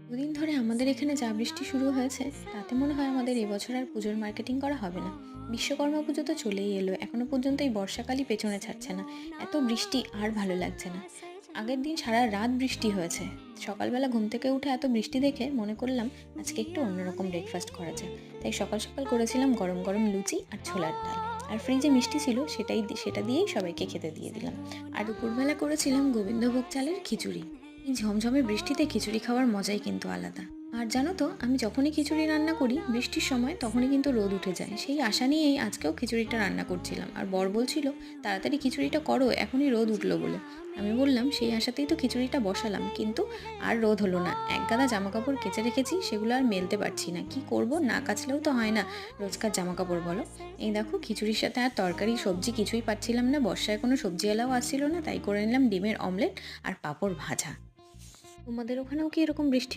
দুদিন ধরে আমাদের এখানে যা বৃষ্টি শুরু হয়েছে তাতে মনে হয় আমাদের এবছর আর পুজোর মার্কেটিং করা হবে না। বিশ্বকর্মা পুজো তো চলেই এলো, এখনো পর্যন্ত এই বর্ষাকালই পেছনে ছাড়ছে না। এত বৃষ্টি আর ভালো লাগছে না। আগের দিন সারা রাত বৃষ্টি হয়েছে। সকালবেলা ঘুম থেকে উঠে এত বৃষ্টি দেখে মনে করলাম আজকে একটু অন্যরকম ব্রেকফাস্ট করা যায়। তাই সকাল সকাল করেছিলাম গরম গরম লুচি আর ছোলার ডাল। আর ফ্রিজে মিষ্টি ছিল, সেটা দিয়েই সবাইকে খেতে দিয়ে দিলাম। আর দুপুরবেলা করেছিলাম গোবিন্দভোগ চালের খিচুড়ি। এই ঝমঝমে বৃষ্টিতে খিচুড়ি খাওয়ার মজাই কিন্তু আলাদা। আর জানো তো, আমি যখনই খিচুড়ি রান্না করি বৃষ্টির সময় তখনই কিন্তু রোদ উঠে যায়। সেই আশা নিয়েই আজকেও খিচুড়িটা রান্না করছিলাম। আর বর বলছিল তাড়াতাড়ি খিচুড়িটা করো, এখনই রোদ উঠলো বলে। আমি বললাম সেই আশাতেই তো খিচুড়িটা বসালাম, কিন্তু আর রোদ হলো না। এক গাদা জামা কাপড় কেচে রেখেছি, সেগুলো আর মেলতে পারছি না। কি করব, না কাচলেও তো হয় না রোজকার জামা কাপড়, বলো। এই দেখো, খিচুড়ির সাথে আর তরকারি সবজি কিছুই পাচ্ছিলাম না। বর্ষায় কোনো সবজিওয়ালাও আসছিল না, তাই করে নিলাম ডিমের অমলেট আর পাঁপড় ভাজা। তোমাদের ওখানেও কি এরকম বৃষ্টি